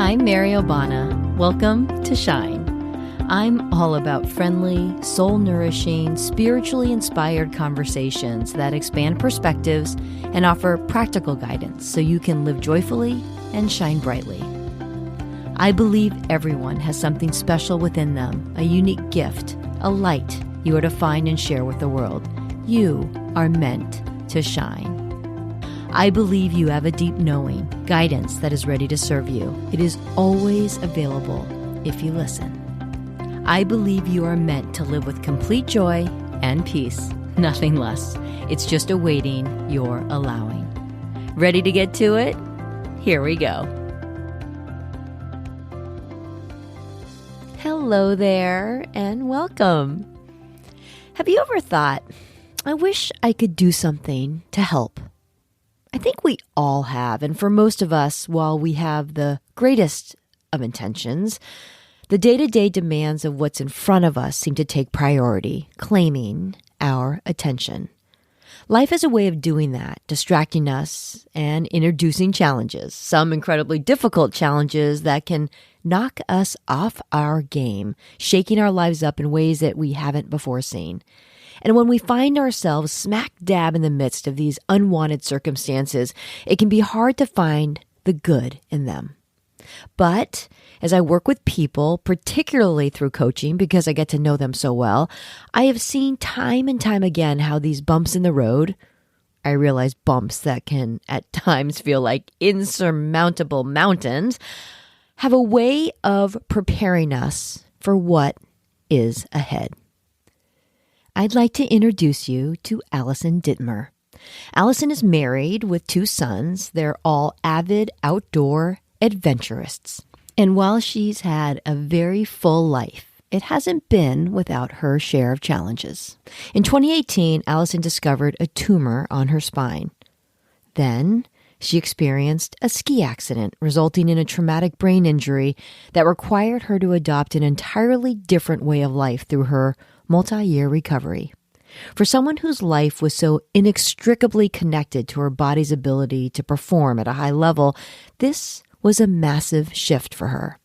I'm Mary Obana. Welcome to Shine. I'm all about friendly, soul-nourishing, spiritually inspired conversations that expand perspectives and offer practical guidance so you can live joyfully and shine brightly. I believe everyone has something special within them, a unique gift, a light you are to find and share with the world. You are meant to shine. I believe you have a deep knowing, guidance that is ready to serve you. It is always available if you listen. I believe you are meant to live with complete joy and peace, nothing less. It's just awaiting your allowing. Ready to get to it? Here we go. Hello there and welcome. Have you ever thought, I wish I could do something to help? I think we all have, and for most of us, while we have the greatest of intentions, the day-to-day demands of what's in front of us seem to take priority, claiming our attention. Life is a way of doing that, distracting us and introducing challenges, some incredibly difficult challenges that can knock us off our game, shaking our lives up in ways that we haven't before seen. And when we find ourselves smack dab in the midst of these unwanted circumstances, it can be hard to find the good in them. But as I work with people, particularly through coaching, because I get to know them so well, I have seen time and time again how these bumps in the road, I realize bumps that can at times feel like insurmountable mountains, have a way of preparing us for what is ahead. I'd like to introduce you to Allison Dittmer. Allison is married with 2 sons. They're all avid outdoor adventurists. And while she's had a very full life, it hasn't been without her share of challenges. In 2018, Allison discovered a tumor on her spine. Then she experienced a ski accident, resulting in a traumatic brain injury that required her to adopt an entirely different way of life through her multi-year recovery. For someone whose life was so inextricably connected to her body's ability to perform at a high level, this was a massive shift for her.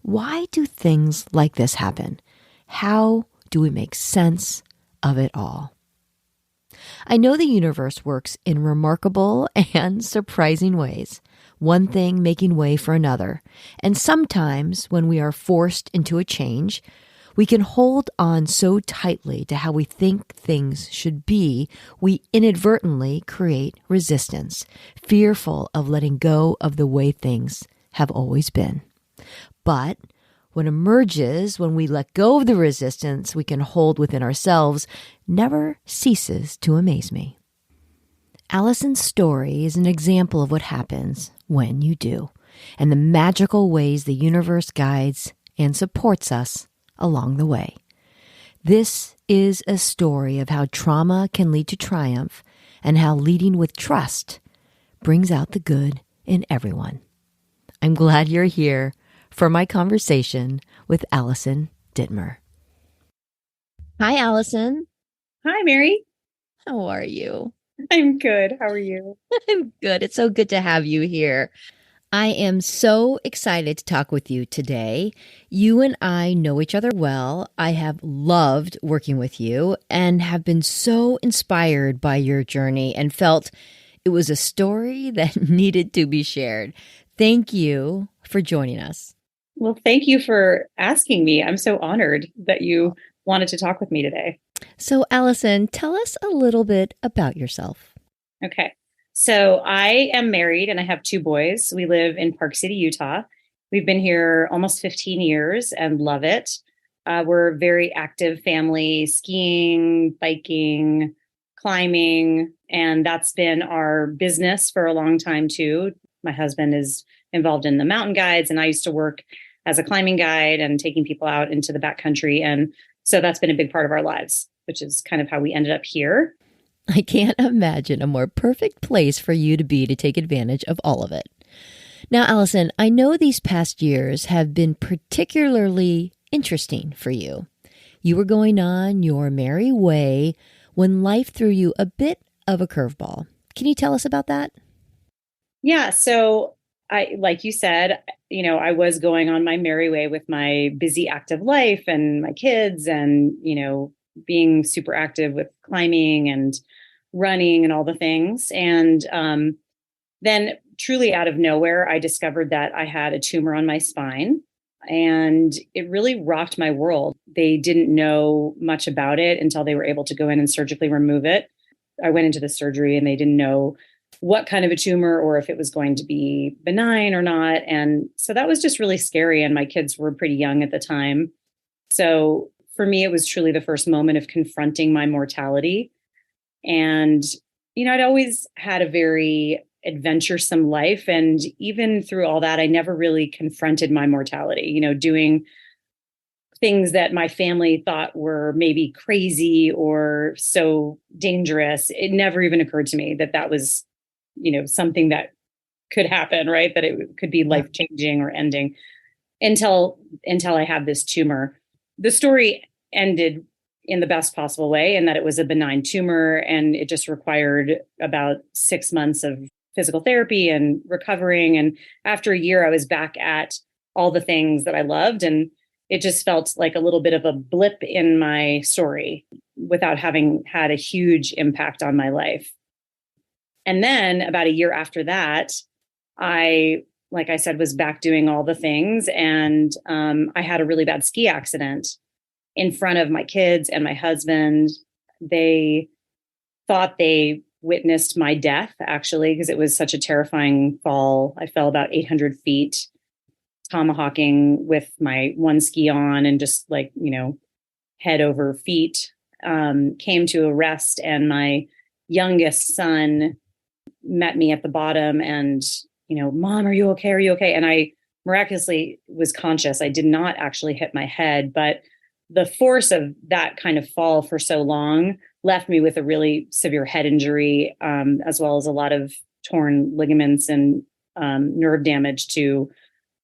Why do things like this happen? How do we make sense of it all? I know the universe works in remarkable and surprising ways, one thing making way for another. And sometimes when we are forced into a change, we can hold on so tightly to how we think things should be, we inadvertently create resistance, fearful of letting go of the way things have always been. But what emerges when we let go of the resistance we can hold within ourselves never ceases to amaze me. Allison's story is an example of what happens when you do, and the magical ways the universe guides and supports us along the way. This is a story of how trauma can lead to triumph and how leading with trust brings out the good in everyone. I'm glad you're here for my conversation with Allison Dittmer. Hi, Allison. Hi, Mary. How are you? I'm good. How are you? I'm good. It's so good to have you here. I am so excited to talk with you today. You and I know each other well. I have loved working with you and have been so inspired by your journey and felt it was a story that needed to be shared. Thank you for joining us. Well, thank you for asking me. I'm so honored that you wanted to talk with me today. So, Allison, tell us a little bit about yourself. Okay. So I am married and I have 2 boys. We live in Park City, Utah. We've been here almost 15 years and love it. We're a very active family, skiing, biking, climbing, and that's been our business for a long time too. My husband is involved in the mountain guides, and I used to work as a climbing guide and taking people out into the backcountry. And so that's been a big part of our lives, which is kind of how we ended up here. I can't imagine a more perfect place for you to be to take advantage of all of it. Now, Allison, I know these past years have been particularly interesting for you. You were going on your merry way when life threw you a bit of a curveball. Can you tell us about that? Yeah. So like you said, I was going on my merry way with my busy active life and my kids and, being super active with climbing and running and all the things. And then truly out of nowhere, I discovered that I had a tumor on my spine and it really rocked my world. They didn't know much about it until they were able to go in and surgically remove it. I went into the surgery and they didn't know what kind of a tumor or if it was going to be benign or not. And so that was just really scary. And my kids were pretty young at the time. So for me, it was truly the first moment of confronting my mortality. And, I'd always had a very adventuresome life. And even through all that, I never really confronted my mortality, doing things that my family thought were maybe crazy or so dangerous. It never even occurred to me that that was, something that could happen, right? That it could be life changing or ending until I had this tumor. The story ended in the best possible way, and that it was a benign tumor and it just required about 6 months of physical therapy and recovering. And after a year, I was back at all the things that I loved. And it just felt like a little bit of a blip in my story without having had a huge impact on my life. And then about a year after that, like I said, was back doing all the things. And I had a really bad ski accident in front of my kids and my husband. They thought they witnessed my death, actually, because it was such a terrifying fall. I fell about 800 feet, tomahawking with my one ski on and just head over feet, came to a rest. And my youngest son met me at the bottom and, Mom, are you okay? Are you okay? And I miraculously was conscious. I did not actually hit my head, but the force of that kind of fall for so long left me with a really severe head injury, as well as a lot of torn ligaments and nerve damage to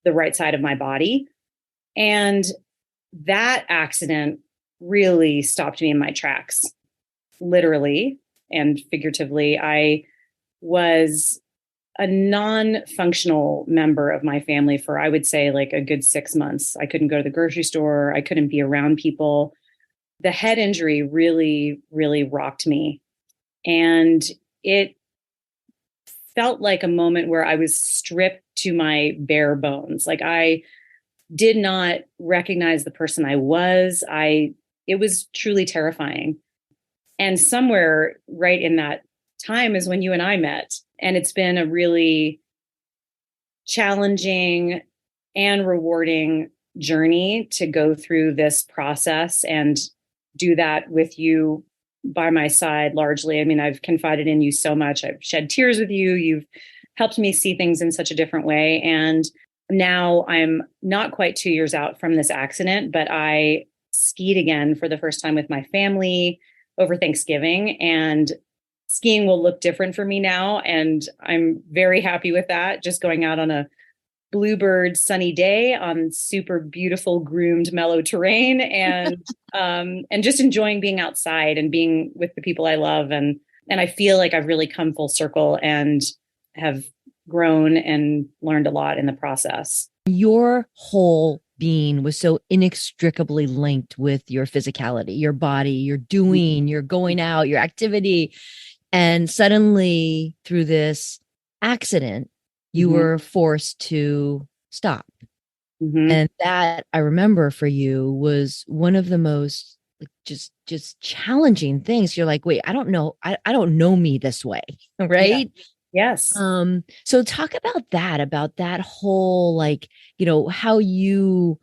the right side of my body. And that accident really stopped me in my tracks, literally and figuratively. I was a non-functional member of my family for, I would say, like a good 6 months. I couldn't go to the grocery store. I couldn't be around people. The head injury really, really rocked me. And it felt like a moment where I was stripped to my bare bones. Like I did not recognize the person I was. It was truly terrifying. And somewhere right in that time is when you and I met. And it's been a really challenging and rewarding journey to go through this process and do that with you by my side largely. I mean, I've confided in you so much. I've shed tears with you. You've helped me see things in such a different way. And now I'm not quite 2 years out from this accident, but I skied again for the first time with my family over Thanksgiving. And skiing will look different for me now. And I'm very happy with that. Just going out on a bluebird sunny day on super beautiful, groomed, mellow terrain and just enjoying being outside and being with the people I love. And I feel like I've really come full circle and have grown and learned a lot in the process. Your whole being was so inextricably linked with your physicality, your body, your doing, your going out, your activity. And suddenly through this accident, you were forced to stop. And that, I remember, for you was one of the most just challenging things. You're like, wait, I don't know. I don't know me this way. Right. Yeah. Yes. So talk about that whole, how you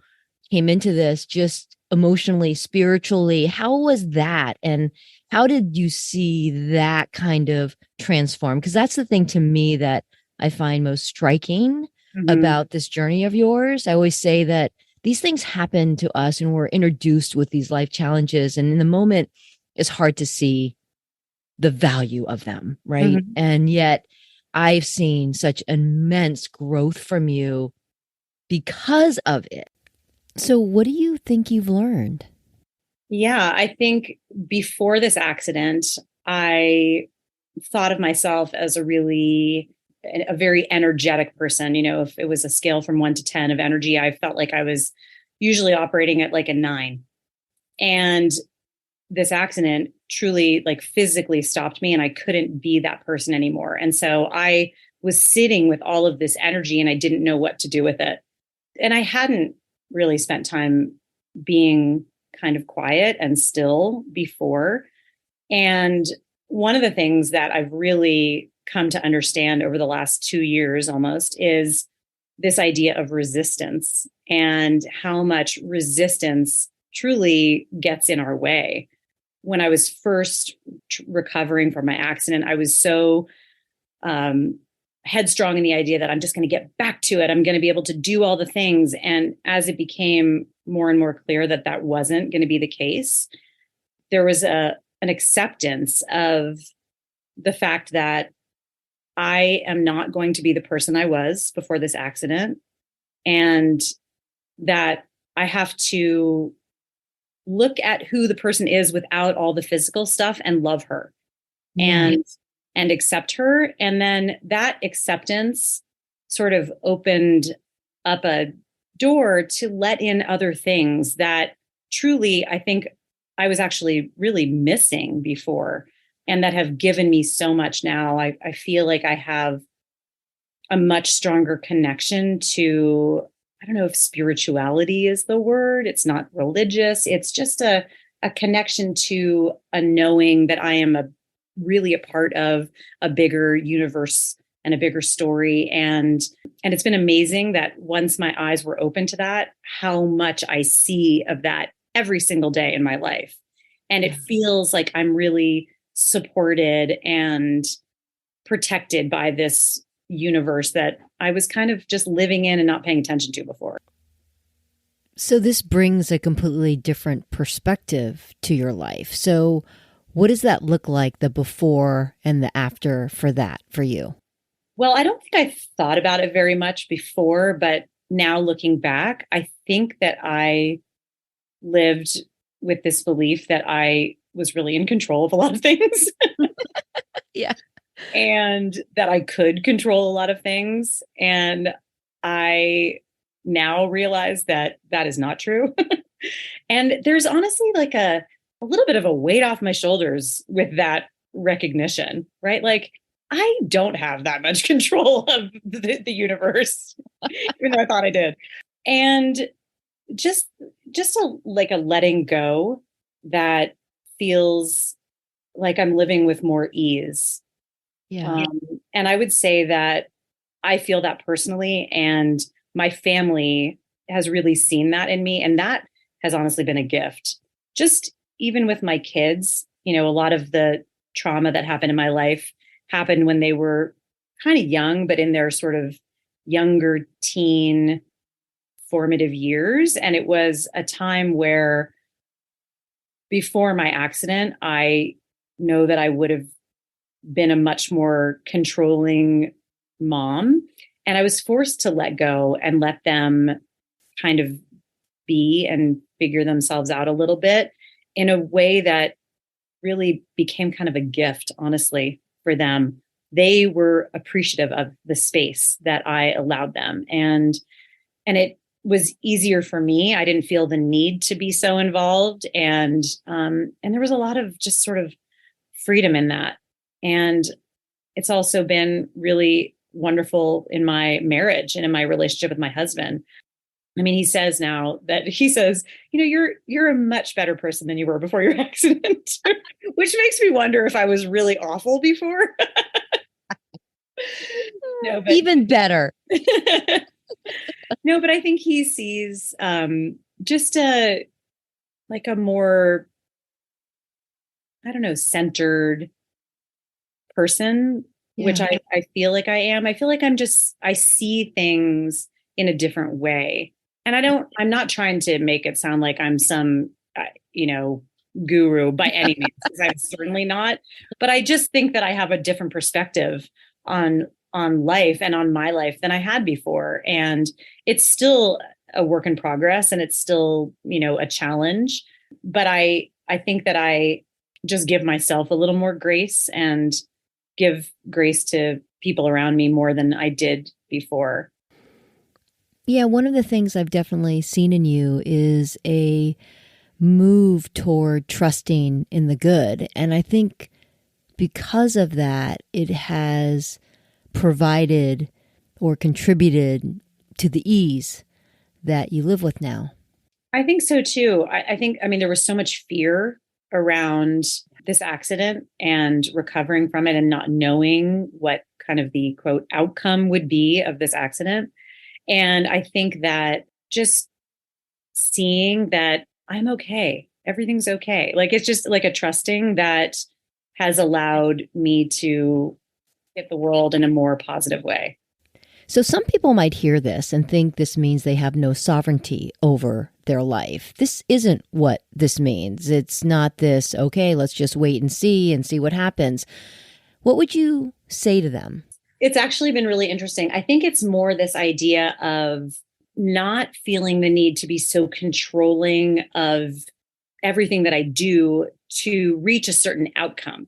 came into this just emotionally, spiritually. How was that? And how did you see that kind of transform? Because that's the thing to me that I find most striking about this journey of yours. I always say that these things happen to us and we're introduced with these life challenges. And in the moment, it's hard to see the value of them, right? And yet I've seen such immense growth from you because of it. So what do you think you've learned? Yeah, I think before this accident, I thought of myself as a really a very energetic person. If it was a scale from 1 to 10 of energy, I felt like I was usually operating at like a 9. And this accident truly like physically stopped me, and I couldn't be that person anymore. And so I was sitting with all of this energy and I didn't know what to do with it. And I hadn't really spent time being kind of quiet and still before. And one of the things that I've really come to understand over the last 2 years almost is this idea of resistance and how much resistance truly gets in our way. When I was first recovering from my accident, I was so headstrong in the idea that I'm just going to get back to it. I'm going to be able to do all the things. And as it became more and more clear that that wasn't going to be the case, there was an acceptance of the fact that I am not going to be the person I was before this accident, and that I have to look at who the person is without all the physical stuff and love her and accept her. And then that acceptance sort of opened up a door to let in other things that truly I think I was actually really missing before, and that have given me so much now. I feel like I have a much stronger connection to, I don't know if spirituality is the word. It's not religious. It's just a connection to a knowing that I am really a part of a bigger universe and a bigger story. And it's been amazing that once my eyes were open to that, how much I see of that every single day in my life. And it feels like I'm really supported and protected by this universe that I was kind of just living in and not paying attention to before. So this brings a completely different perspective to your life. So what does that look like, the before and the after for that, for you? Well, I don't think I thought about it very much before, but now looking back, I think that I lived with this belief that I was really in control of a lot of things. Yeah. And that I could control a lot of things. And I now realize that that is not true. And there's honestly like a little bit of a weight off my shoulders with that recognition, right? Like, I don't have that much control of the universe, even though I thought I did. And just a letting go that feels like I'm living with more ease. Yeah. And I would say that I feel that personally, and my family has really seen that in me. And that has honestly been a gift. Just even with my kids, a lot of the trauma that happened in my life happened when they were kind of young, but in their sort of younger teen formative years. And it was a time where before my accident, I know that I would have been a much more controlling mom. And I was forced to let go and let them kind of be and figure themselves out a little bit in a way that really became kind of a gift, honestly, for them. They were appreciative of the space that I allowed them. And it was easier for me. I didn't feel the need to be so involved. And there was a lot of just sort of freedom in that. And it's also been really wonderful in my marriage and in my relationship with my husband. I mean, he says, you're a much better person than you were before your accident, which makes me wonder if I was really awful before. No, but even better. No, but I think he sees just a more, I don't know, centered person, which I feel like I am. I feel like I see things in a different way. And I'm not trying to make it sound like I'm some, guru by any means, because I'm certainly not. But I just think that I have a different perspective on life and on my life than I had before. And it's still a work in progress, and it's still, a challenge. But I think that I just give myself a little more grace and give grace to people around me more than I did before. Yeah, one of the things I've definitely seen in you is a move toward trusting in the good. And I think because of that, it has provided or contributed to the ease that you live with now. I think so too. I think, I mean, there was so much fear around this accident and recovering from it and not knowing what kind of the quote outcome would be of this accident. And I think that just seeing that I'm okay, everything's okay. Like it's just like a trusting that has allowed me to hit the world in a more positive way. So some people might hear this and think this means they have no sovereignty over their life. This isn't what this means. It's not this, okay, let's just wait and see what happens. What would you say to them? It's actually been really interesting. I think it's more this idea of not feeling the need to be so controlling of everything that I do to reach a certain outcome.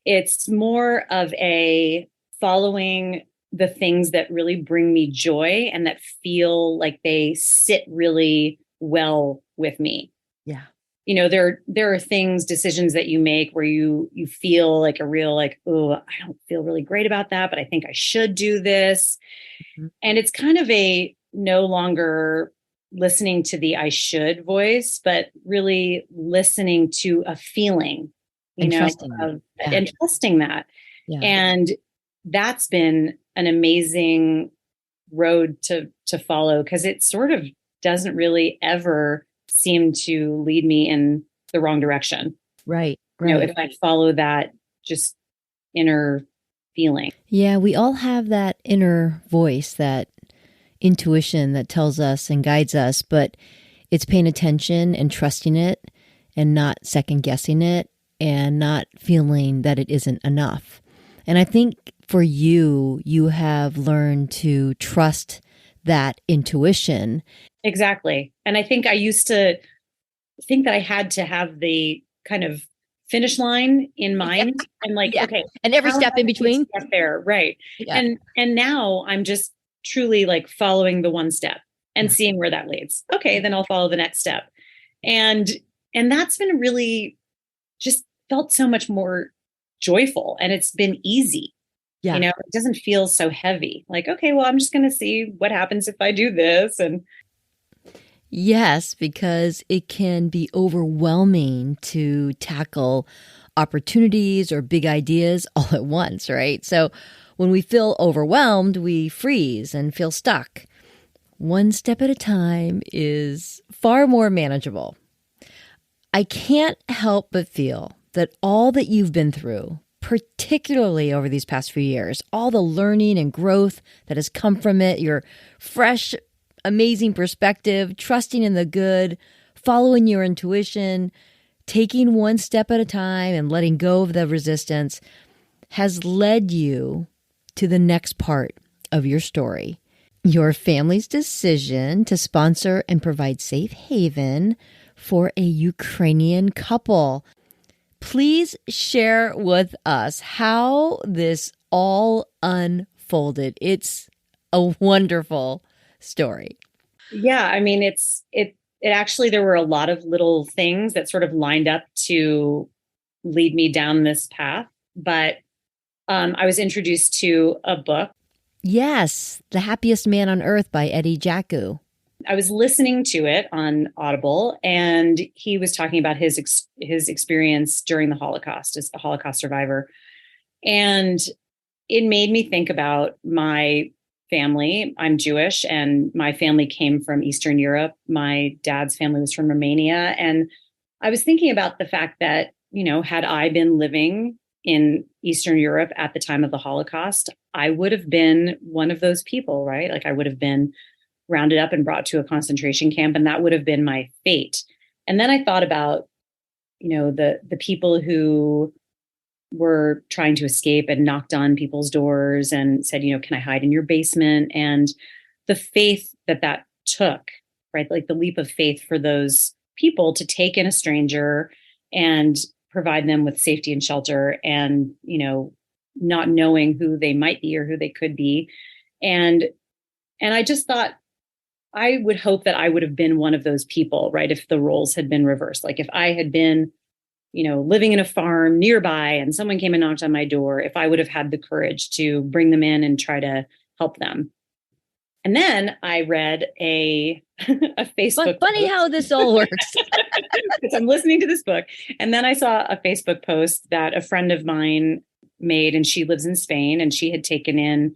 It's more of a following the things that really bring me joy and that feel like they sit really well with me. Yeah. You know, there are things, decisions that you make where you feel like a real like, oh, I don't feel really great about that, but I think I should do this. Mm-hmm. And it's kind of a no longer listening to the I should voice, but really listening to a feeling, and trusting and trusting that. Yeah. And that's been an amazing road to follow because it sort of doesn't really ever seem to lead me in the wrong direction. Right. You know, if I follow that just inner feeling. Yeah, we all have that inner voice, that intuition that tells us and guides us, but it's paying attention and trusting it and not second guessing it and not feeling that it isn't enough. And I think for you, you have learned to trust that intuition. Exactly. And I think I used to think that I had to have the kind of finish line in mind. Yeah. And like, okay. And every step in between. Step there. Right. Yeah. And now I'm just truly like following the one step and seeing where that leads. Okay. Then I'll follow the next step. And that's been really just felt so much more joyful, and it's been easy. Yeah. You know, it doesn't feel so heavy. Like, okay, well, I'm just going to see what happens if I do this. And yes, because it can be overwhelming to tackle opportunities or big ideas all at once, right? So when we feel overwhelmed, we freeze and feel stuck. One step at a time is far more manageable. I can't help but feel that all that you've been through, particularly over these past few years, all the learning and growth that has come from it, your fresh, amazing perspective, trusting in the good, following your intuition, taking one step at a time and letting go of the resistance, has led you to the next part of your story. Your family's decision to sponsor and provide safe haven for a Ukrainian couple. Please share with us how this all unfolded. It's a wonderful story. Yeah, I mean, it actually, there were a lot of little things that sort of lined up to lead me down this path. But I was introduced to a book. Yes, The Happiest Man on Earth by Jaku. I was listening to it on Audible, and he was talking about his experience during the Holocaust as a Holocaust survivor. And it made me think about my family. I'm Jewish, and my family came from Eastern Europe. My dad's family was from Romania. And I was thinking about the fact that, you know, had I been living in Eastern Europe at the time of the Holocaust, I would have been one of those people, right? Like I would have been rounded up and brought to a concentration camp, and that would have been my fate. And then I thought about, you know, the people who were trying to escape and knocked on people's doors and said, you know, can I hide in your basement? And the faith that took, right? Like the leap of faith for those people to take in a stranger and provide them with safety and shelter and, you know, not knowing who they might be or who they could be. And I just thought, I would hope that I would have been one of those people, right? If the roles had been reversed, like if I had been, living in a farm nearby and someone came and knocked on my door, if I would have had the courage to bring them in and try to help them. And then I read a Facebook. Funny how this all works. Because I'm listening to this book. And then I saw a Facebook post that a friend of mine made, and she lives in Spain, and she had taken in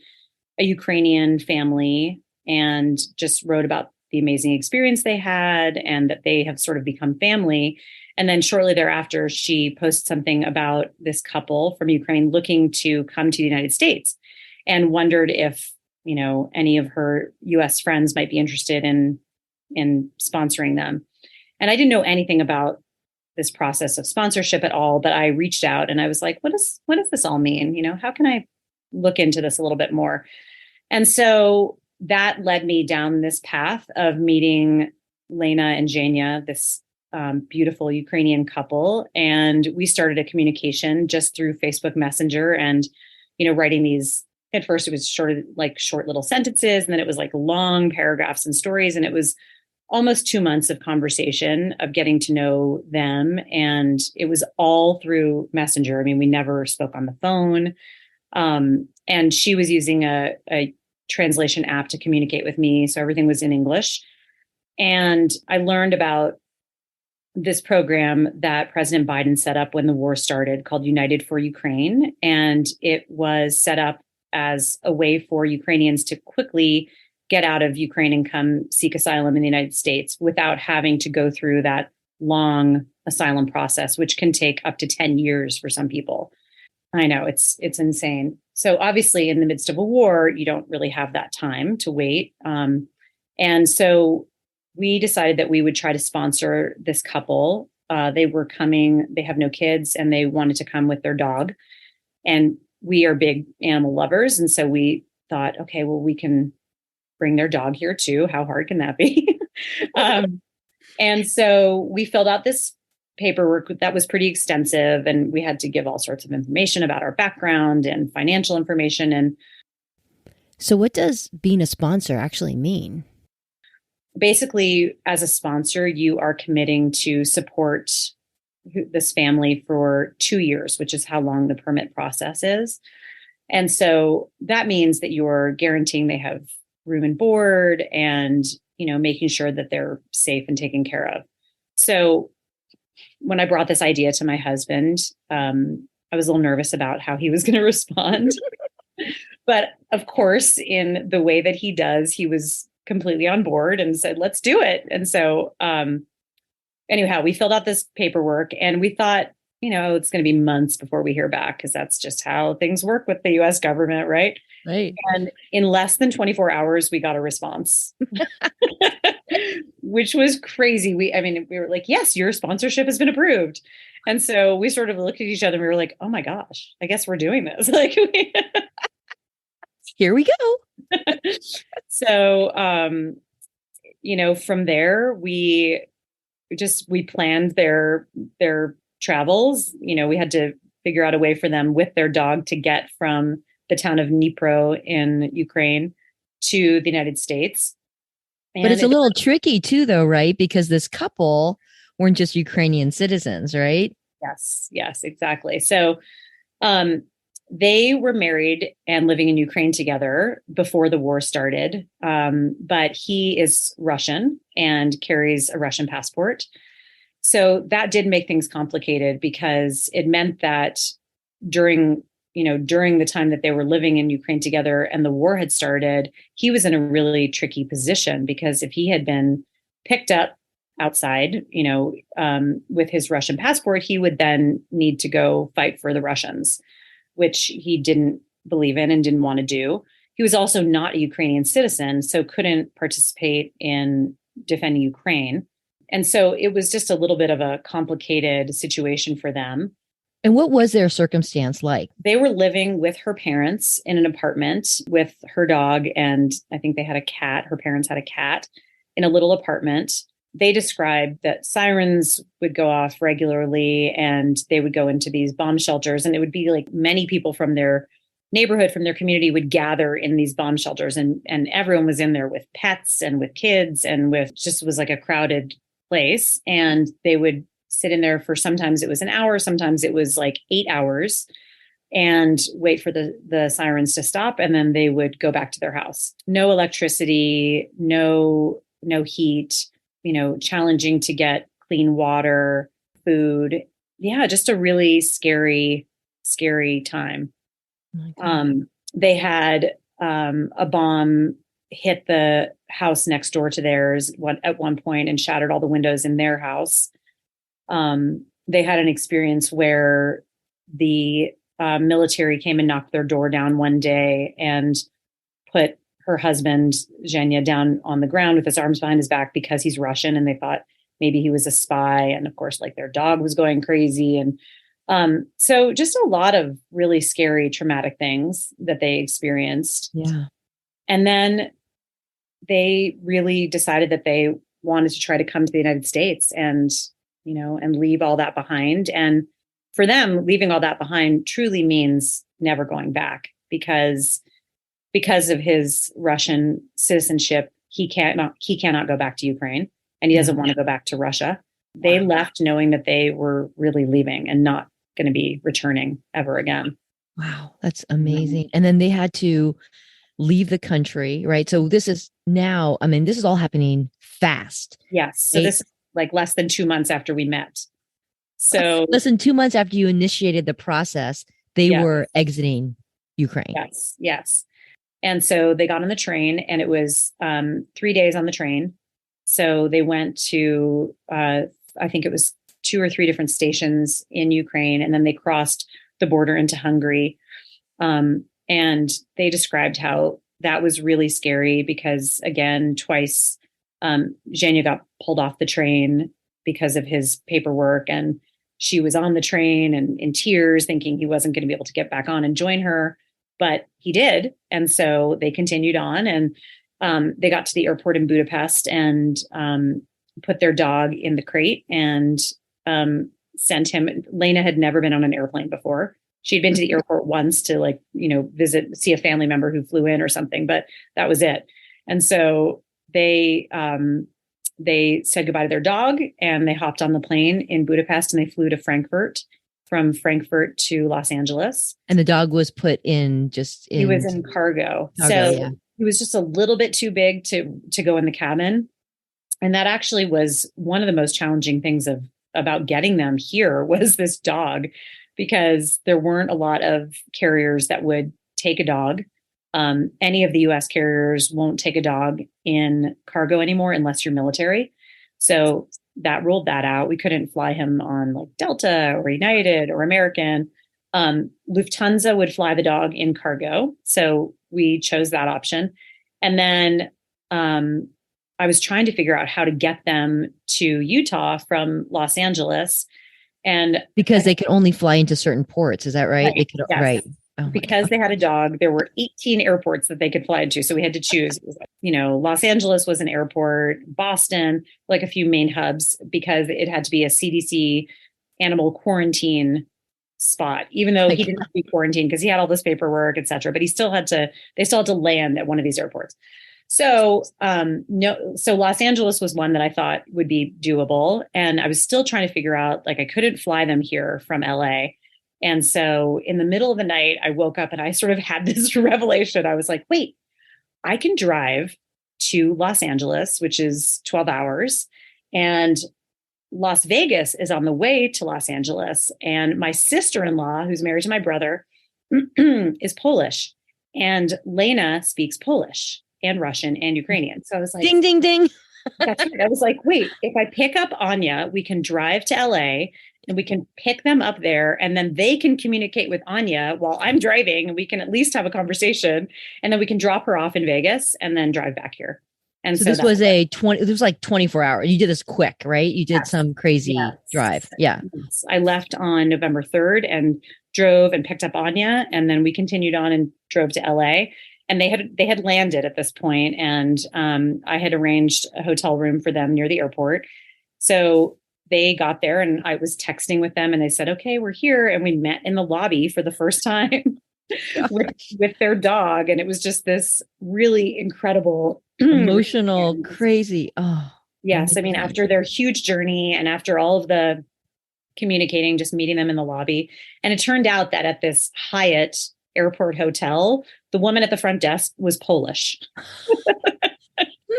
a Ukrainian family and just wrote about the amazing experience they had and that they have sort of become family. And then shortly thereafter, she posted something about this couple from Ukraine looking to come to the United States and wondered if, any of her US friends might be interested in sponsoring them. And I didn't know anything about this process of sponsorship at all, but I reached out and I was like, what does this all mean? How can I look into this a little bit more? And so that led me down this path of meeting Lena and Jania, this beautiful Ukrainian couple. And we started a communication just through Facebook Messenger and, writing these. At first, it was short little sentences, and then it was like long paragraphs and stories. And it was almost 2 months of conversation of getting to know them. And it was all through Messenger. I mean, we never spoke on the phone. And she was using a translation app to communicate with me. So everything was in English. And I learned about this program that President Biden set up when the war started called United for Ukraine. And it was set up as a way for Ukrainians to quickly get out of Ukraine and come seek asylum in the United States without having to go through that long asylum process, which can take up to 10 years for some people. I know, it's insane. So obviously in the midst of a war, you don't really have that time to wait. And so we decided that we would try to sponsor this couple. They were coming, they have no kids, and they wanted to come with their dog. And we are big animal lovers. And so we thought, okay, well, we can bring their dog here too. How hard can that be? And so we filled out this paperwork that was pretty extensive, and we had to give all sorts of information about our background and financial information. And so what does being a sponsor actually mean? Basically, as a sponsor, you are committing to support this family for 2 years, which is how long the permit process is. And so that means that you're guaranteeing they have room and board and, making sure that they're safe and taken care of. So when I brought this idea to my husband, I was a little nervous about how he was going to respond. But of course, in the way that he does, he was completely on board and said, let's do it. And so anyhow, we filled out this paperwork and we thought, it's going to be months before we hear back because that's just how things work with the US government, right? Right. And in less than 24 hours, we got a response, which was crazy. We were like, yes, your sponsorship has been approved. And so we sort of looked at each other and we were like, oh my gosh, I guess we're doing this. Here we go. So, from there, we planned their travels. We had to figure out a way for them with their dog to get from the town of Dnipro in Ukraine to the United States. But it's a little tricky too, though, right? Because this couple weren't just Ukrainian citizens, right? Yes, exactly. So they were married and living in Ukraine together before the war started. But he is Russian and carries a Russian passport. So that did make things complicated because it meant that during the time that they were living in Ukraine together and the war had started, he was in a really tricky position because if he had been picked up outside, with his Russian passport, he would then need to go fight for the Russians, which he didn't believe in and didn't want to do. He was also not a Ukrainian citizen, so couldn't participate in defending Ukraine. And so it was just a little bit of a complicated situation for them. And what was their circumstance like? They were living with her parents in an apartment with her dog, and I think they had a cat. Her parents had a cat in a little apartment. they described that sirens would go off regularly and they would go into these bomb shelters, and it would be like many people from their neighborhood, from their community, would gather in these bomb shelters, and everyone was in there with pets and with kids, and with just was like a crowded place. And they would sit in there for, sometimes it was an hour, sometimes it was like 8 hours, and wait for the sirens to stop, and then they would go back to their house. No electricity, no heat, challenging to get clean water, food. Yeah, just a really scary time. They had a bomb hit the house next door to theirs at one point and shattered all the windows in their house. They had an experience where the military came and knocked their door down one day and put her husband, Zhenya, down on the ground with his arms behind his back because he's Russian, and they thought maybe he was a spy. And of course, like, their dog was going crazy. And so just a lot of really scary, traumatic things that they experienced. Yeah. And then they really decided that they wanted to try to come to the United States and leave all that behind. And for them, leaving all that behind truly means never going back, because of his Russian citizenship, he cannot go back to Ukraine, and he doesn't want to go back to Russia. They left knowing that they were really leaving and not going to be returning ever again. Wow, that's amazing. And then they had to leave the country, right? So this is now, this is all happening fast. Yes. So this is like less than 2 months after we met. So less than 2 months after you initiated the process, they were exiting Ukraine. Yes. And so they got on the train, and it was 3 days on the train. So they went to, I think it was 2 or 3 different stations in Ukraine, and then they crossed the border into Hungary. And they described how that was really scary because, again, twice Zhenya got pulled off the train because of his paperwork, and she was on the train and in tears, thinking he wasn't going to be able to get back on and join her, but he did. And so they continued on, and they got to the airport in Budapest and put their dog in the crate and sent him. Lena had never been on an airplane before. She'd been to the airport once to see a family member who flew in or something, but that was it. And so they said goodbye to their dog, and they hopped on the plane in Budapest, and they flew to Frankfurt, from Frankfurt to Los Angeles. And the dog was put in he was in cargo. So he was just a little bit too big to go in the cabin. And that actually was one of the most challenging things about getting them here, was this dog, because there weren't a lot of carriers that would take a dog. Any of the US carriers won't take a dog in cargo anymore unless you're military. So that ruled that out. We couldn't fly him on like Delta or United or American. Lufthansa would fly the dog in cargo. So we chose that option. And then I was trying to figure out how to get them to Utah from Los Angeles. And because they could only fly into certain ports. Is that right? They could, yes. Right. Oh, because they had a dog, there were 18 airports that they could fly into. So we had to choose. It was Los Angeles was an airport, Boston, like a few main hubs, because it had to be a CDC animal quarantine spot, even though he didn't have to be quarantined because he had all this paperwork, et cetera. But they still had to land at one of these airports. So so Los Angeles was one that I thought would be doable. And I was still trying to figure out, I couldn't fly them here from LA. And so in the middle of the night, I woke up and I sort of had this revelation. I was like, wait, I can drive to Los Angeles, which is 12 hours. And Las Vegas is on the way to Los Angeles. And my sister-in-law, who's married to my brother, is Polish. And Lena speaks Polish and Russian and Ukrainian. So I was like, ding, ding, ding. That's right. I was like, wait, if I pick up Anya, we can drive to LA and we can pick them up there, and then they can communicate with Anya while I'm driving, and we can at least have a conversation, and then we can drop her off in Vegas and then drive back here. And so this was it was like 24 hours. You did this quick, right? You did some crazy drive. Yeah. Yes. I left on November 3rd and drove and picked up Anya, and then we continued on and drove to LA. and they had landed at this point, and I had arranged a hotel room for them near the airport. So they got there, and I was texting with them, and they said, "Okay, we're here," and we met in the lobby for the first time with their dog, and it was just this really incredible, emotional, crazy. Oh, yes. I mean, amazing. after their huge journey and after all of the communicating, just meeting them in the lobby. And it turned out that at this Hyatt airport hotel, the woman at the front desk was Polish.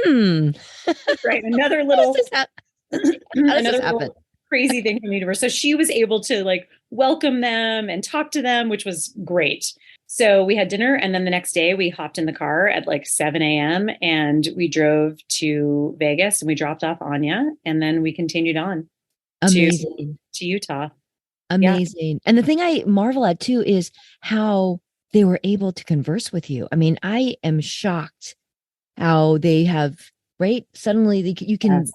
Right. Another little, another little crazy thing from the universe. So she was able to like welcome them and talk to them, which was great. So we had dinner, and then the next day we hopped in the car at like 7 a.m. and we drove to Vegas, and we dropped off Anya, and then we continued on Amazing. to Utah. Amazing. Yeah. And the thing I marvel at too is how they were able to converse with you. I mean, I am shocked how they have, right? Suddenly you can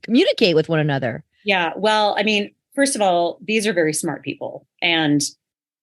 communicate with one another. Yeah. Well, I mean, first of all, these are very smart people, and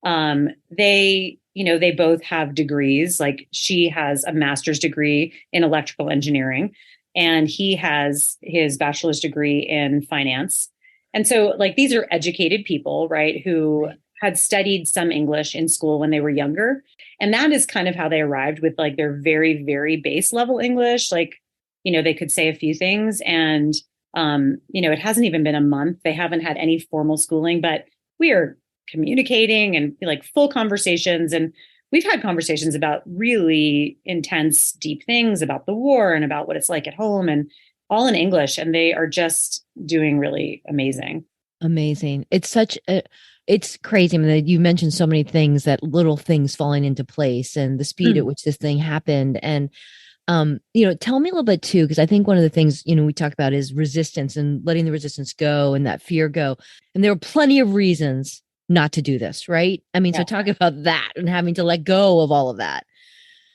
they, they both have degrees. Like she has a master's degree in electrical engineering, and he has his bachelor's degree in finance. And so like these are educated people, right, who had studied some English in school when they were younger. And that is kind of how they arrived with like their very, very base level English. Like, they could say a few things, and, it hasn't even been a month. They haven't had any formal schooling, but we are communicating and like full conversations. And we've had conversations about really intense, deep things about the war and about what it's like at home, and all in English. And they are just doing really amazing. Amazing. It's crazy. I mean, you mentioned so many things, that little things falling into place and the speed at which this thing happened. And, tell me a little bit too, because I think one of the things, we talk about is resistance and letting the resistance go and that fear go. And there were plenty of reasons not to do this, right? I mean, so talk about that and having to let go of all of that.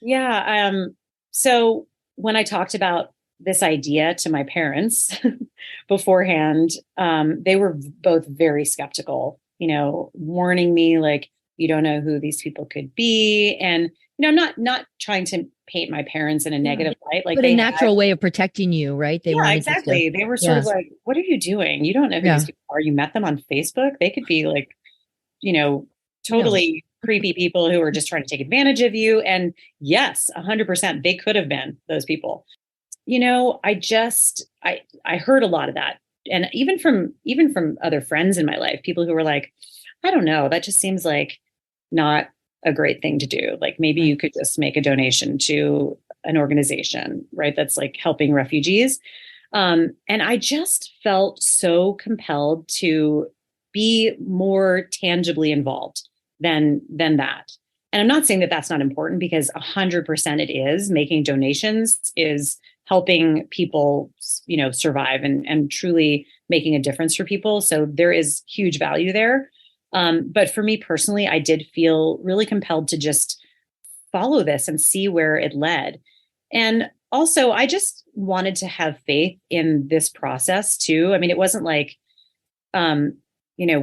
Yeah. So when I talked about this idea to my parents beforehand, they were both very skeptical, warning me like, you don't know who these people could be. And, I'm not trying to paint my parents in a negative light. Like, but a natural way of protecting you, right? They wanted exactly. They were sort of like, what are you doing? You don't know who these people are. You met them on Facebook. They could be like, totally creepy people who are just trying to take advantage of you. And yes, 100%, they could have been those people. I heard a lot of that. And even from other friends in my life, people who were like, I don't know, that just seems like not a great thing to do. Like maybe you could just make a donation to an organization, right, that's like helping refugees. And I just felt so compelled to be more tangibly involved than that. And I'm not saying that that's not important, because 100% it is. Making donations is helping people, survive and truly making a difference for people. So there is huge value there. But for me personally, I did feel really compelled to just follow this and see where it led. And also, I just wanted to have faith in this process too. I mean, it wasn't like,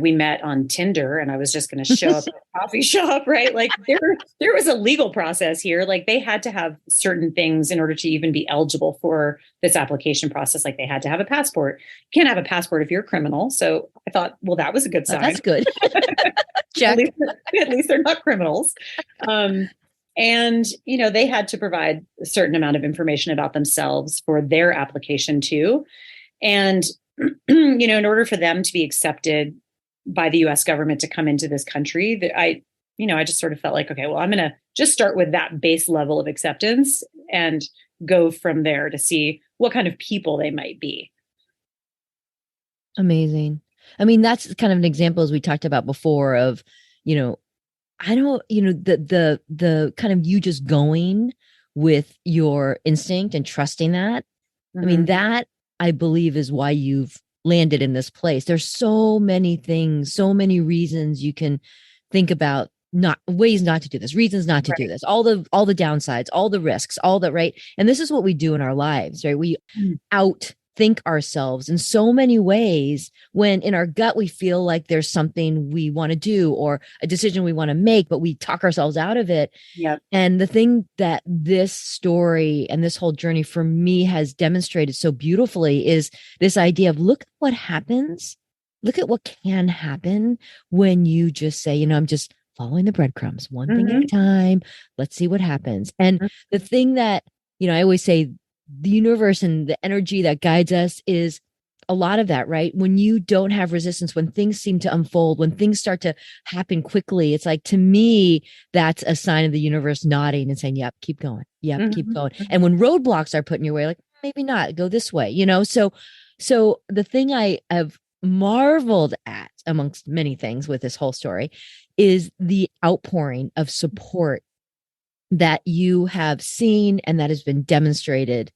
we met on Tinder and I was just going to show up at a coffee shop, right? Like there was a legal process here. Like they had to have certain things in order to even be eligible for this application process. Like they had to have a passport. You can't have a passport if you're a criminal. So I thought, well, that was a good sign. That's good. Check. At least they're not criminals. And, they had to provide a certain amount of information about themselves for their application too. And, in order for them to be accepted by the US government to come into this country, that I just sort of felt like, okay, well, I'm going to just start with that base level of acceptance and go from there to see what kind of people they might be. Amazing. I mean, that's kind of an example, as we talked about before, of, I don't, the kind of you just going with your instinct and trusting that. I mean, that I believe is why you've landed in this place. There's so many things, so many reasons you can think about, not ways not to do this, reasons not to do this, all the downsides, all the risks, all that, right? And this is what we do in our lives, right? We out outthink ourselves in so many ways when in our gut we feel like there's something we want to do or a decision we want to make, but we talk ourselves out of it. Yep. And the thing that this story and this whole journey for me has demonstrated so beautifully is this idea of look at what happens. Look at what can happen when you just say, I'm just following the breadcrumbs, one thing at a time. Let's see what happens. And the thing that, I always say the universe and the energy that guides us is a lot of that, right? When you don't have resistance, when things seem to unfold, when things start to happen quickly, it's like, to me, that's a sign of the universe nodding and saying, yep, keep going. Yep, keep going. And when roadblocks are put in your way, like, maybe not, go this way, So the thing I have marveled at, amongst many things with this whole story, is the outpouring of support that you have seen and that has been demonstrated,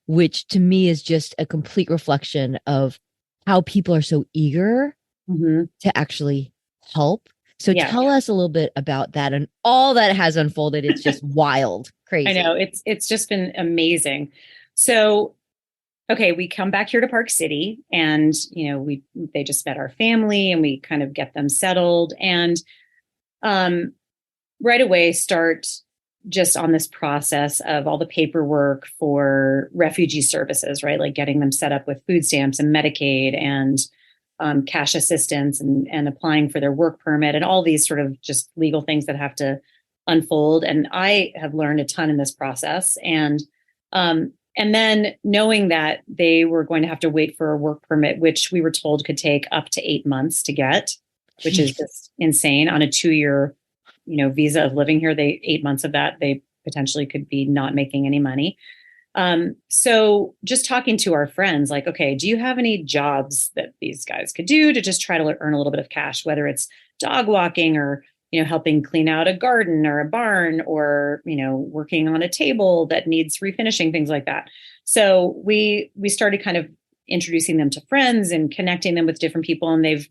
which to me is just a complete reflection of how people are so eager to actually help. So tell us a little bit about that and all that has unfolded. It's just wild, crazy. I know, it's just been amazing. So, okay, we come back here to Park City and, they just met our family and we kind of get them settled and right away start just on this process of all the paperwork for refugee services, right? Like getting them set up with food stamps and Medicaid and cash assistance and applying for their work permit and all these sort of just legal things that have to unfold. And I have learned a ton in this process. And then knowing that they were going to have to wait for a work permit, which we were told could take up to 8 months to get, which is just insane on a 2-year, visa of living here. 8 months of that, they potentially could be not making any money. So just talking to our friends, like, okay, do you have any jobs that these guys could do to just try to earn a little bit of cash, whether it's dog walking or, helping clean out a garden or a barn or, working on a table that needs refinishing, things like that. So we started kind of introducing them to friends and connecting them with different people. And they've,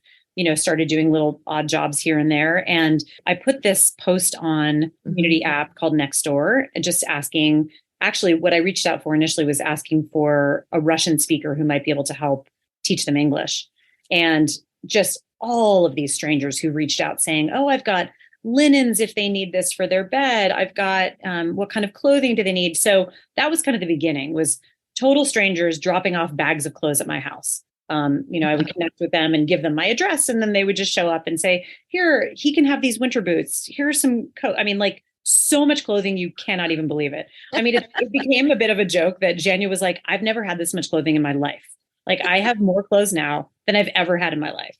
started doing little odd jobs here and there. And I put this post on a community app called Nextdoor, just asking, actually, what I reached out for initially was asking for a Russian speaker who might be able to help teach them English. And just all of these strangers who reached out saying, oh, I've got linens if they need this for their bed. I've got, what kind of clothing do they need? So that was kind of the beginning, was total strangers dropping off bags of clothes at my house. I would connect with them and give them my address. And then they would just show up and say, here, he can have these winter boots. Here's some coat. I mean, like, so much clothing, you cannot even believe it. I mean, it became a bit of a joke that Janya was like, I've never had this much clothing in my life. Like, I have more clothes now than I've ever had in my life.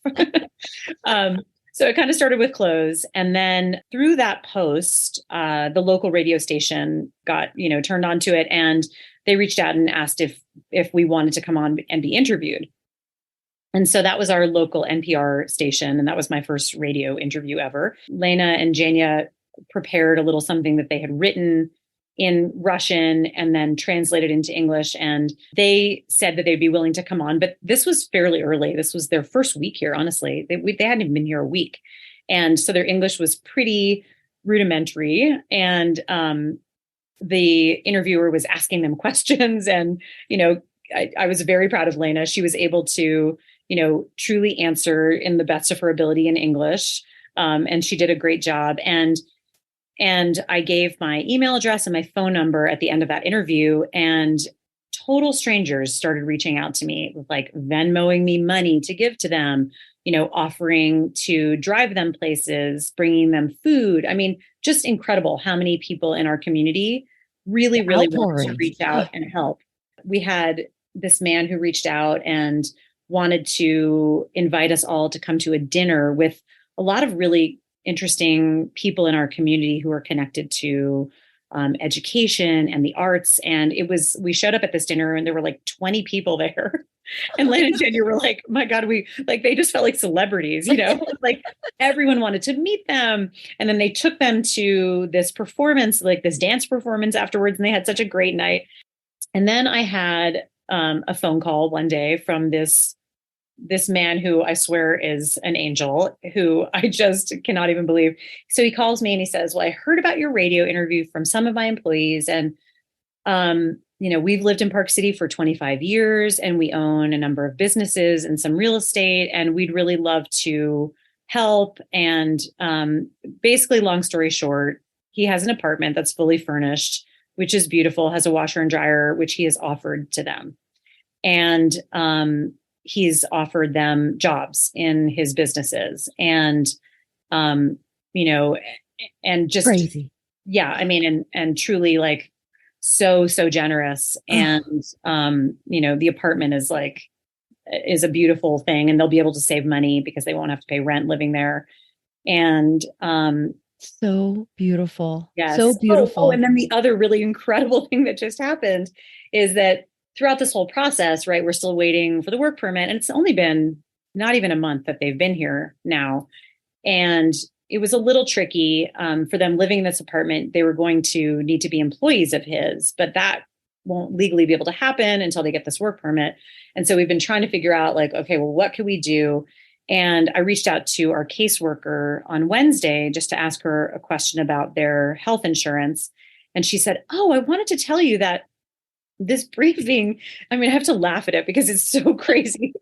So it kind of started with clothes. And then through that post, the local radio station got, turned on to it. And they reached out and asked if we wanted to come on and be interviewed. And so that was our local NPR station. And that was my first radio interview ever. Lena and Janya prepared a little something that they had written in Russian and then translated into English. And they said that they'd be willing to come on. But this was fairly early. This was their first week here, honestly. They hadn't even been here a week. And so their English was pretty rudimentary. And the interviewer was asking them questions. And, I was very proud of Lena. She was able to, truly answer in the best of her ability in English. And she did a great job. And I gave my email address and my phone number at the end of that interview, and total strangers started reaching out to me with like Venmoing me money to give to them, offering to drive them places, bringing them food. I mean, just incredible how many people in our community really wanted to reach out and help. We had this man who reached out and wanted to invite us all to come to a dinner with a lot of really interesting people in our community who are connected to education and the arts. And we showed up at this dinner and there were like 20 people there. And Lena and Jenya were like, my God, they just felt like celebrities, like everyone wanted to meet them. And then they took them to this performance, like this dance performance afterwards. And they had such a great night. And then I had a phone call one day from this man who I swear is an angel, who I just cannot even believe. So he calls me and he says, well, I heard about your radio interview from some of my employees. And, we've lived in Park City for 25 years and we own a number of businesses and some real estate, and we'd really love to help. And basically, long story short, he has an apartment that's fully furnished, which is beautiful, has a washer and dryer, which he has offered to them. And he's offered them jobs in his businesses. And, and just crazy. Yeah. I mean, and truly like so generous. And, the apartment is a beautiful thing, and they'll be able to save money because they won't have to pay rent living there. And, so beautiful. Yes. So beautiful. And then the other really incredible thing that just happened is that throughout this whole process, right, we're still waiting for the work permit. And it's only been not even a month that they've been here now. And it was a little tricky for them living in this apartment. They were going to need to be employees of his, but that won't legally be able to happen until they get this work permit. And so we've been trying to figure out okay, well, what can we do? And I reached out to our caseworker on Wednesday just to ask her a question about their health insurance. And she said, "Oh, I wanted to tell you that this briefing," I mean, I have to laugh at it because it's so crazy.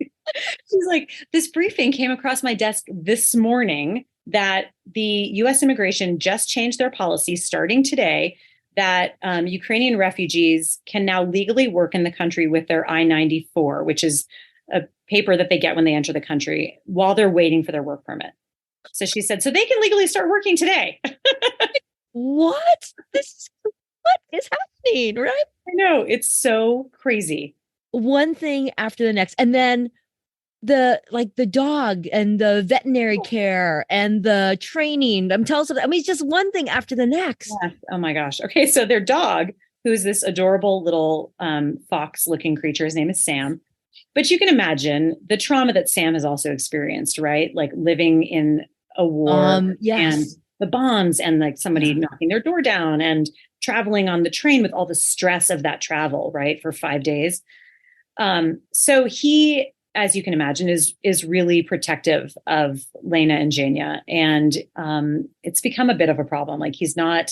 She's like, "This briefing came across my desk this morning that the U.S. immigration just changed their policy starting today that Ukrainian refugees can now legally work in the country with their I-94, which is a paper that they get when they enter the country while they're waiting for their work permit." So she said, so they can legally start working today. What is happening, right? I know, it's so crazy. One thing after the next. And then the dog and the veterinary care and the training. It's just one thing after the next. Yeah. Oh my gosh. Okay. So their dog, who's this adorable little fox looking creature, his name is Sam. But you can imagine the trauma that Sam has also experienced, right? Like living in a war yes. and the bombs and like somebody knocking their door down and traveling on the train with all the stress of that travel, right? For 5 days. So he, as you can imagine, is really protective of Lena and Jania. And it's become a bit of a problem. Like he's not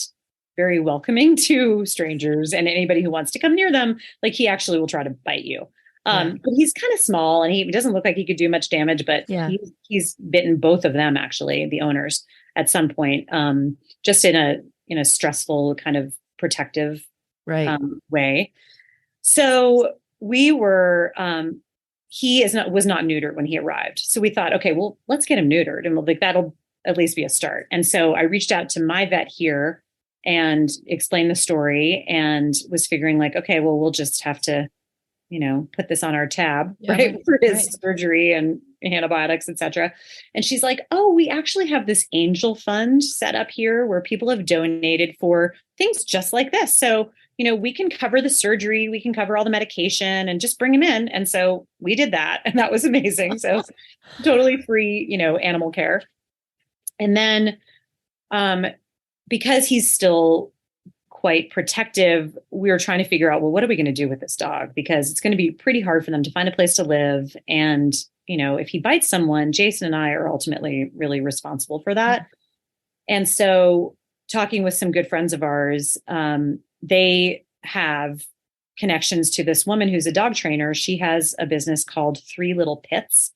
very welcoming to strangers and anybody who wants to come near them. Like he actually will try to bite you. But he's kind of small and he doesn't look like he could do much damage, but he's bitten both of them, actually, the owners, at some point, just in a stressful kind of protective way. So we were, was not neutered when he arrived. So we thought, okay, well, let's get him neutered, and that'll at least be a start. And so I reached out to my vet here and explained the story and was figuring okay, well, we'll just have to, put this on our tab, right, for his surgery and antibiotics, etc. And she's like, "Oh, we actually have this angel fund set up here where people have donated for things just like this. So, we can cover the surgery, we can cover all the medication and just bring him in." And so we did that. And that was amazing. So totally free, animal care. And then because he's still quite protective, we were trying to figure out, well, what are we going to do with this dog? Because it's going to be pretty hard for them to find a place to live. And, if he bites someone, Jason and I are ultimately really responsible for that. And so talking with some good friends of ours, they have connections to this woman who's a dog trainer. She has a business called 3 Little Pits.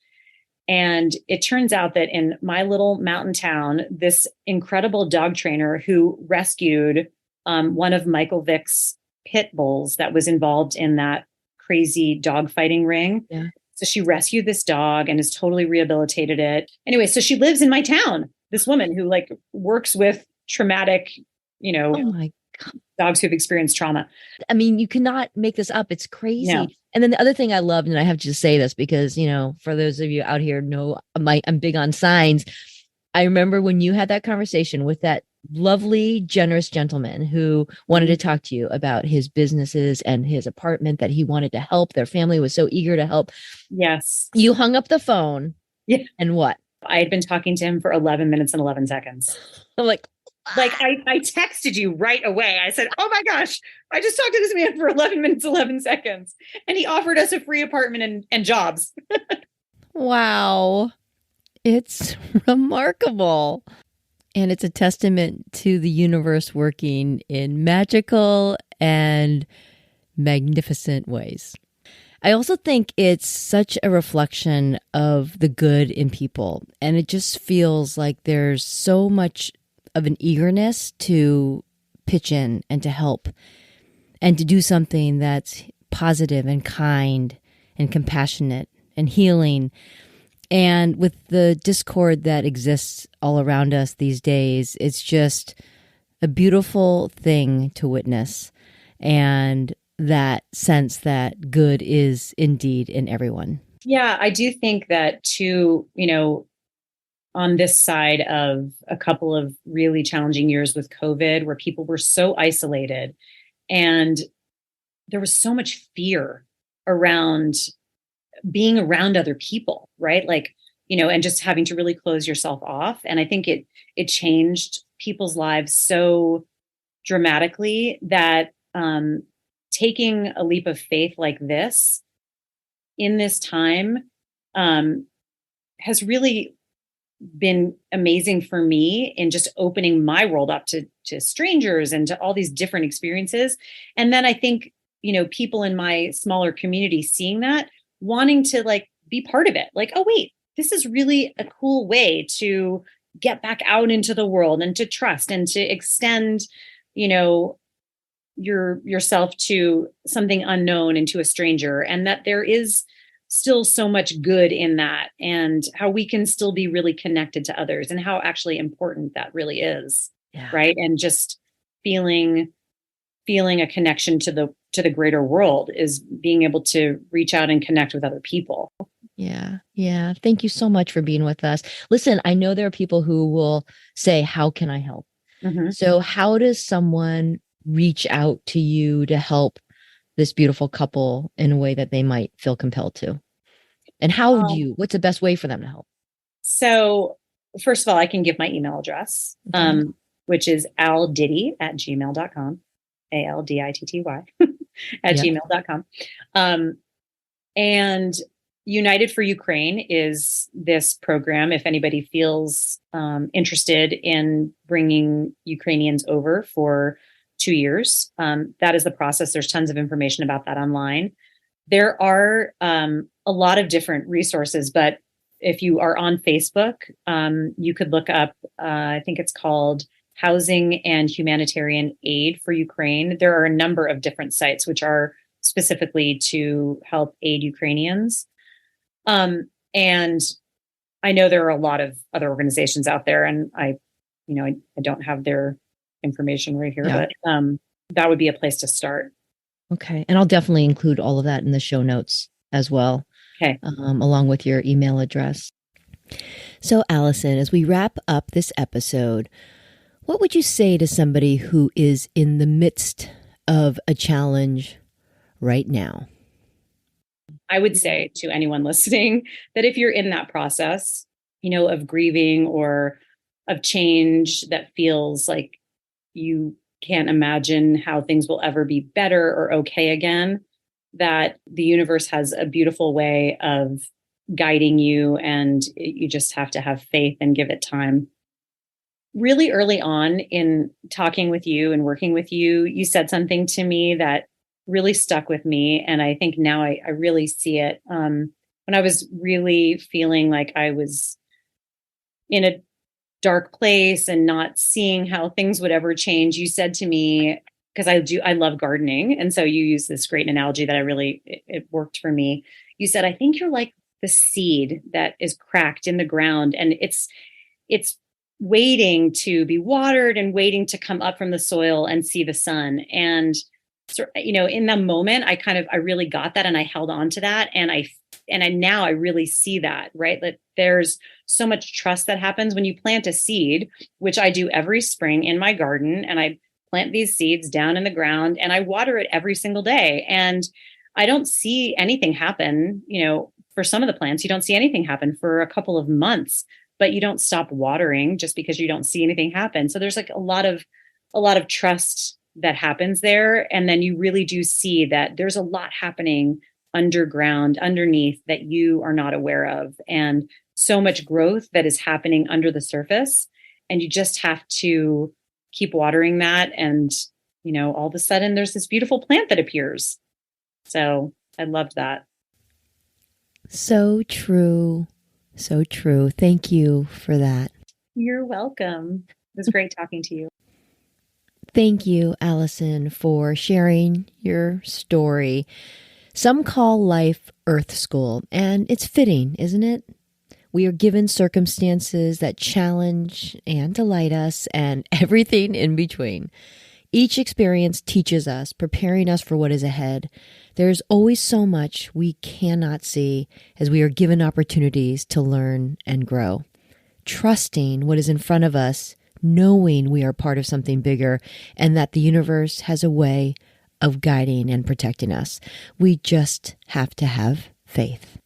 And it turns out that in my little mountain town, this incredible dog trainer who rescued one of Michael Vick's pit bulls that was involved in that crazy dog fighting ring. Yeah. So she rescued this dog and has totally rehabilitated it. Anyway, so she lives in my town, this woman who works with traumatic, oh my God, dogs who've experienced trauma. I mean, you cannot make this up. It's crazy. No. And then the other thing I loved, and I have to just say this because, for those of you out here know I'm big on signs. I remember when you had that conversation with that lovely, generous gentleman who wanted to talk to you about his businesses and his apartment that he wanted to help. Their family was so eager to help. Yes. You hung up the phone. Yeah. And what? I had been talking to him for 11 minutes and 11 seconds. I'm like I texted you right away. I said, "Oh my gosh, I just talked to this man for 11 minutes, 11 seconds. And he offered us a free apartment and jobs." Wow. It's remarkable. And it's a testament to the universe working in magical and magnificent ways. I also think it's such a reflection of the good in people. And it just feels like there's so much of an eagerness to pitch in and to help and to do something that's positive and kind and compassionate and healing. And with the discord that exists all around us these days, it's just a beautiful thing to witness. And that sense that good is indeed in everyone. Yeah, I do think that too, on this side of a couple of really challenging years with COVID, where people were so isolated and there was so much fear around being around other people, right? Like, and just having to really close yourself off. And I think it changed people's lives so dramatically that taking a leap of faith like this in this time has really been amazing for me in just opening my world up to strangers and to all these different experiences. And then I think, people in my smaller community seeing that, wanting to like be part of it. Like, oh, wait, this is really a cool way to get back out into the world and to trust and to extend, yourself to something unknown and to a stranger, and that there is still so much good in that, and how we can still be really connected to others, and how actually important that really is. Yeah. Right. And just feeling a connection to the greater world is being able to reach out and connect with other people. Yeah. Yeah. Thank you so much for being with us. Listen, I know there are people who will say, how can I help? Mm-hmm. So how does someone reach out to you to help this beautiful couple in a way that they might feel compelled to? And what's the best way for them to help? So first of all, I can give my email address, okay. Which is alditty@gmail.com, ALDITTY at gmail.com. And United for Ukraine is this program. If anybody feels interested in bringing Ukrainians over for 2 years, that is the process. There's tons of information about that online. There are a lot of different resources, but if you are on Facebook, you could look up, I think it's called Housing and Humanitarian Aid for Ukraine. There are a number of different sites which are specifically to help aid Ukrainians. And I know there are a lot of other organizations out there, and I don't have their information right here, but that would be a place to start. Okay. And I'll definitely include all of that in the show notes as well. Okay. Along with your email address. So, Allison, as we wrap up this episode, what would you say to somebody who is in the midst of a challenge right now? I would say to anyone listening that if you're in that process, of grieving or of change that feels like you can't imagine how things will ever be better or okay again, that the universe has a beautiful way of guiding you, and you just have to have faith and give it time. Really early on in talking with you and working with you, you said something to me that really stuck with me. And I think now I really see it. When I was really feeling like I was in a dark place and not seeing how things would ever change, you said to me, because I love gardening. And so you use this great analogy that it worked for me. You said, I think you're like the seed that is cracked in the ground, and it's waiting to be watered and waiting to come up from the soil and see the sun. And so, in that moment, I really got that, and I held on to that. And now I really see that, right? That there's so much trust that happens when you plant a seed, which I do every spring in my garden. And I plant these seeds down in the ground and I water it every single day. And I don't see anything happen. For some of the plants, you don't see anything happen for a couple of months, but you don't stop watering just because you don't see anything happen. So there's like a lot of trust that happens there. And then you really do see that there's a lot happening underground, underneath, that you are not aware of, and so much growth that is happening under the surface. And you just have to keep watering that. And, all of a sudden there's this beautiful plant that appears. So I loved that. So true. So true. Thank you for that. You're welcome. It was great talking to you. Thank you, Allison, for sharing your story. Some call life Earth School, and it's fitting, isn't it? We are given circumstances that challenge and delight us and everything in between. Each experience teaches us, preparing us for what is ahead. There's always so much we cannot see as we are given opportunities to learn and grow. Trusting what is in front of us, knowing we are part of something bigger and that the universe has a way of guiding and protecting us. We just have to have faith.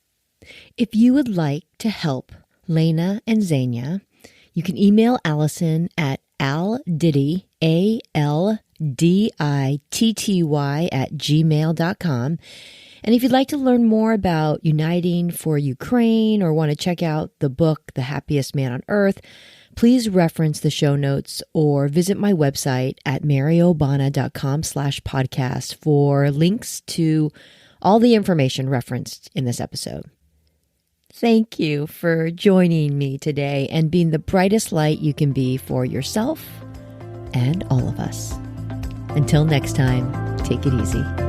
If you would like to help Lena and Xenia, you can email Allison at alditty, ALDITTY @gmail.com. And if you'd like to learn more about uniting for Ukraine or want to check out the book, The Happiest Man on Earth, please reference the show notes or visit my website at maryobana.com/podcast for links to all the information referenced in this episode. Thank you for joining me today and being the brightest light you can be for yourself and all of us. Until next time, take it easy.